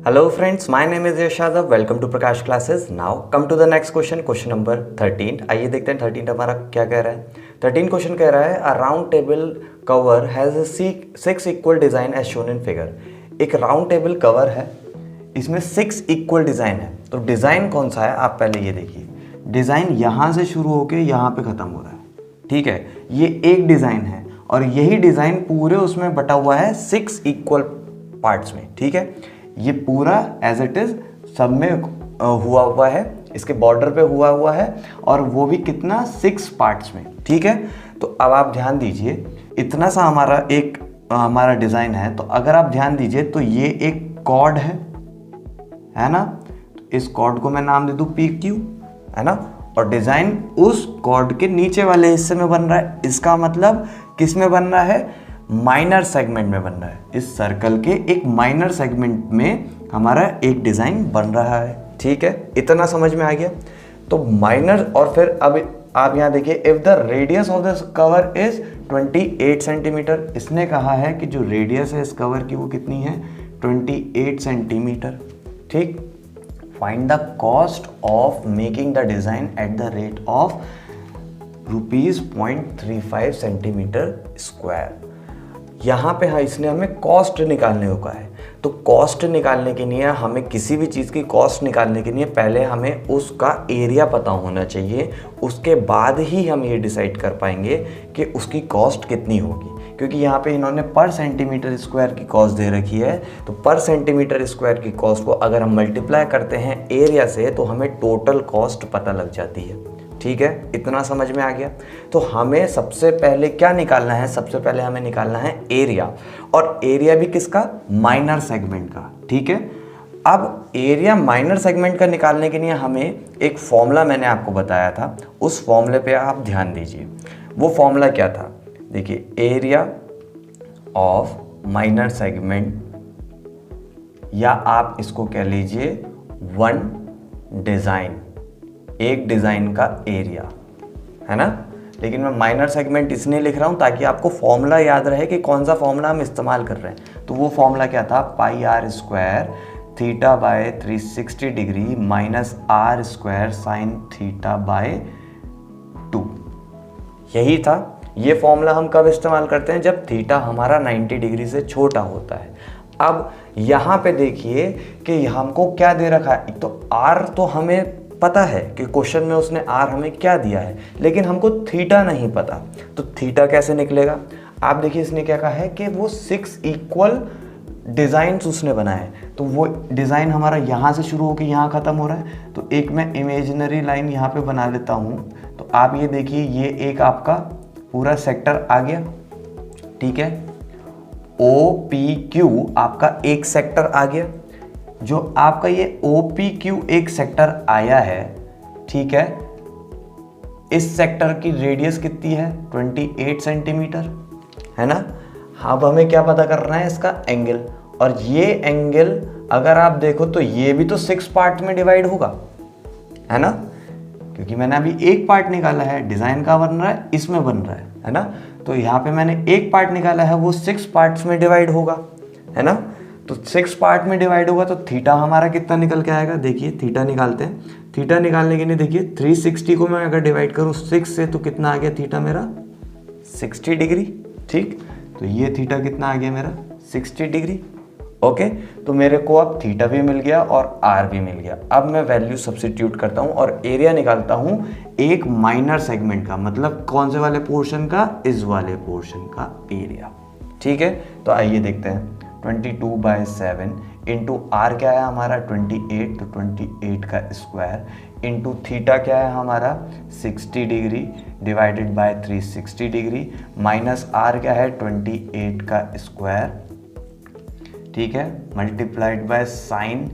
Hello friends, my name is Yash Yadav. Welcome to Prakash Classes. Now come to the next question, question number 13. आइए देखते हैं 13 हमारा क्या कह रहा है. 13 क्वेश्चन कह रहा है a round table cover has a six equal design as shown in figure. एक राउंड टेबल कवर है, इसमें 6 इक्वल डिज़ाइन है. तो डिज़ाइन कौन सा है आप पहले ये देखिए. डिज़ाइन यहाँ से शुरू होकर यहाँ पे ख़त्म हो रहा है. ठीक है, ये एक डिज़ाइन है और यही डिज़ाइन पूरे उसमें बटा हुआ है 6 इक्वल पार्ट्स में. ठीक है, ये पूरा एज इट इज़ सब में हुआ है, इसके बॉर्डर पे हुआ है और वो भी कितना 6 पार्ट्स में. ठीक है, तो अब आप ध्यान दीजिए, इतना सा हमारा डिज़ाइन है. तो अगर आप ध्यान दीजिए तो ये एक कॉर्ड है ना. तो इस कॉर्ड को मैं नाम दे दूँ PQ, है ना. और डिज़ाइन उस कॉर्ड के नीचे वाले हिस्से में बन रहा है. इसका मतलब किस में बन रहा है? माइनर सेगमेंट में बन रहा है. इस सर्कल के एक माइनर सेगमेंट में हमारा एक डिज़ाइन बन रहा है. ठीक है, इतना समझ में आ गया. तो माइनर, और फिर अब आप यहाँ देखिए, if the radius of the cover is 28 centimetre. इसने कहा है कि जो रेडियस है इस कवर की वो कितनी है? 28 सेंटीमीटर. ठीक, find the cost of making the design at the rate of ₹0.35 centimetre square. यहाँ पे हाँ, इसने हमें कॉस्ट निकालने को कहा है. तो कॉस्ट निकालने के लिए, हमें किसी भी चीज़ की कॉस्ट निकालने के लिए पहले हमें उसका एरिया पता होना चाहिए. उसके बाद ही हम ये डिसाइड कर पाएंगे कि उसकी कॉस्ट कितनी होगी. क्योंकि यहाँ पे इन्होंने पर सेंटीमीटर स्क्वायर की कॉस्ट दे रखी है. तो पर सेंटीमीटर स्क्वायर की कॉस्ट को अगर हम मल्टीप्लाई करते हैं एरिया से तो हमें टोटल कॉस्ट पता लग जाती है. ठीक है, इतना समझ में आ गया. तो हमें सबसे पहले क्या निकालना है? सबसे पहले हमें निकालना है एरिया. और एरिया भी किसका? माइनर सेगमेंट का. ठीक है, अब एरिया माइनर सेगमेंट का निकालने के लिए हमें एक फॉर्मूला मैंने आपको बताया था. उस फॉर्मूले पे आप ध्यान दीजिए. वो फॉर्मूला क्या था? देखिए, एरिया ऑफ माइनर सेगमेंट, या आप इसको कह लीजिए वन डिज़ाइन, एक डिज़ाइन का एरिया, है ना. लेकिन मैं माइनर सेगमेंट इसलिए लिख रहा हूँ ताकि आपको फॉर्मूला याद रहे कि कौन सा फॉर्मूला हम इस्तेमाल कर रहे हैं. तो वो फॉर्मूला क्या था? πr² θ/360 degree minus r² sin θ/2. यही था. ये फॉर्मूला हम कब इस्तेमाल करते हैं? जब थीटा हमारा 90 डिग्री से छोटा होता है. अब यहाँ पे देखिए कि हमको क्या दे रखा है. तो r तो हमें पता है कि क्वेश्चन में उसने r हमें क्या दिया है, लेकिन हमको थीटा नहीं पता. तो थीटा कैसे निकलेगा? आप देखिए, इसने क्या कहा है कि वो 6 इक्वल डिज़ाइंस उसने बनाए. तो वो डिज़ाइन हमारा यहाँ से शुरू होकर यहाँ ख़त्म हो रहा है. तो एक मैं इमेजिनरी लाइन यहाँ पे बना लेता हूँ. तो आप ये देखिए, ये एक आपका पूरा सेक्टर आ गया. ठीक है, OPQ आपका एक सेक्टर आ गया. जो आपका ये OPQ एक सेक्टर आया है, ठीक है, इस सेक्टर की रेडियस कितनी है? 28 सेंटीमीटर, है ना. अब हमें क्या पता करना है? इसका एंगल. और ये एंगल अगर आप देखो तो ये भी तो 6 पार्ट में डिवाइड होगा, है ना. क्योंकि मैंने अभी एक पार्ट निकाला है, डिज़ाइन का बन रहा है, इसमें बन रहा है ना. तो यहाँ पे मैंने एक पार्ट निकाला है, वो 6 पार्ट्स में डिवाइड होगा, है ना. तो 6 पार्ट में डिवाइड होगा तो थीटा हमारा कितना निकल के आएगा? देखिए, थीटा निकालते हैं. थीटा निकालने के लिए देखिए, 360 को मैं अगर डिवाइड करूँ 6 से तो कितना आ गया थीटा मेरा? 60 डिग्री. ठीक, तो ये थीटा कितना आ गया मेरा? 60 डिग्री. ओके, तो मेरे को अब थीटा भी मिल गया और आर भी मिल गया. अब मैं वैल्यू सब्स्टिट्यूट करता हूँ और एरिया निकालता हूँ एक माइनर सेगमेंट का. मतलब कौन से वाले पोर्शन का? इस वाले पोर्शन का एरिया. ठीक है, तो आइए देखते हैं. 22/7 इंटू आर क्या है हमारा? 28. तो 28 का स्क्वायर इंटू थीटा क्या है हमारा? 60 degree divided by 360 degree minus R क्या है? 28 का स्क्वायर. ठीक है, multiplied by sine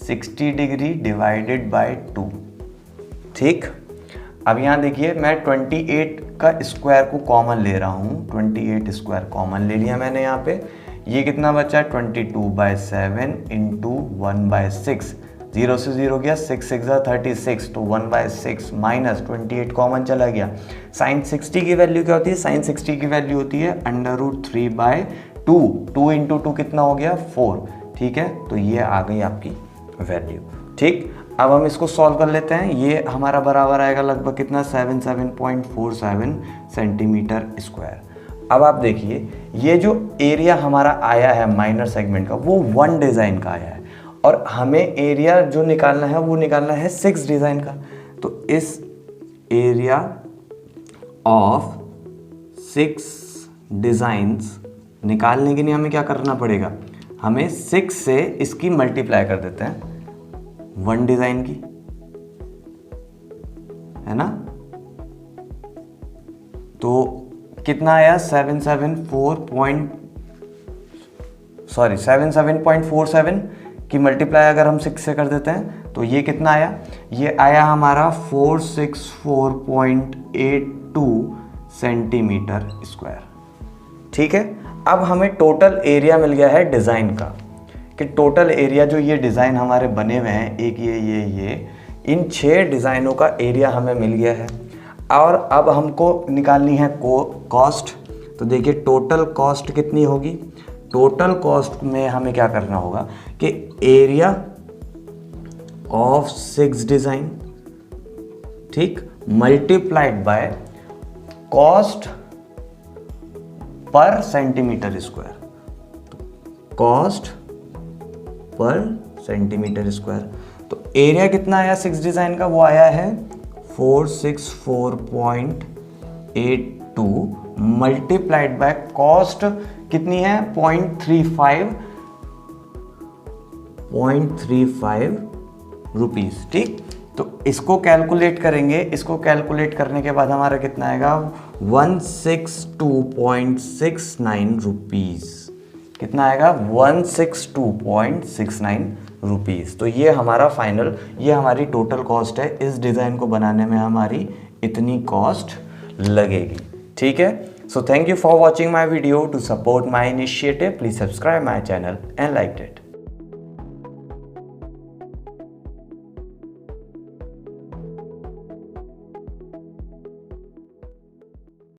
60 degree divided by 2. ठीक, अब यहाँ देखिए, मैं 28 का स्क्वायर को कॉमन ले रहा हूँ. 28 स्क्वायर कॉमन ले लिया मैंने यहाँ पे. ये कितना बचा? 22/7 इंटू 1/6. 0 से 0 गया, 6 6 36. तो 1/6 माइनस 28 कॉमन चला गया. साइन 60 की वैल्यू क्या होती है? साइन 60 की वैल्यू होती है √3/2. 2 इंटू 2 कितना हो गया? 4. ठीक है, तो ये आ गई आपकी वैल्यू। ठीक, अब हम इसको सॉल्व कर लेते हैं। ये हमारा बराबर आएगा लगभग कितना, 77.47 सेंटीमीटर स्क्वायर। अब आप देखिए ये जो एरिया हमारा आया है माइनर सेगमेंट का, वो 1 डिज़ाइन का आया है, और हमें एरिया जो निकालना है वो निकालना है 6 डिज़ाइन का। तो इस एरिया ऑफ 6 डिज़ाइंस निकालने के लिए हमें क्या करना पड़ेगा, हमें 6 से इसकी मल्टीप्लाई कर देते हैं 1 डिज़ाइन की, है ना। तो कितना आया, 77.47 की मल्टीप्लाई अगर हम 6 से कर देते हैं तो ये कितना आया, ये आया हमारा 464.82 सेंटीमीटर स्क्वायर। ठीक है, अब हमें टोटल एरिया मिल गया है डिज़ाइन का, कि टोटल एरिया जो ये डिज़ाइन हमारे बने हुए हैं, एक ये इन 6 डिज़ाइनों का एरिया हमें मिल गया है। और अब हमको निकालनी है कॉस्ट। तो देखिए टोटल कॉस्ट कितनी होगी, टोटल कॉस्ट में हमें क्या करना होगा कि एरिया ऑफ 6 डिज़ाइन, ठीक, multiplied by cost per centimetre square. Cost per centimetre square, तो एरिया कितना आया 6 डिज़ाइन का, वो आया है 464.82 मल्टीप्लाइड बाय कॉस्ट कितनी है 0.35 रुपीज़। ठीक, तो इसको कैलकुलेट करेंगे, इसको कैलकुलेट करने के बाद हमारा कितना आएगा 162.69 रुपीज़। कितना आएगा 162.69 रुपीज़। तो ये हमारा फाइनल, ये हमारी टोटल कॉस्ट है। इस डिज़ाइन को बनाने में हमारी इतनी कॉस्ट लगेगी। ठीक है, so thank you for watching my video. To support my initiative please subscribe my channel and like it.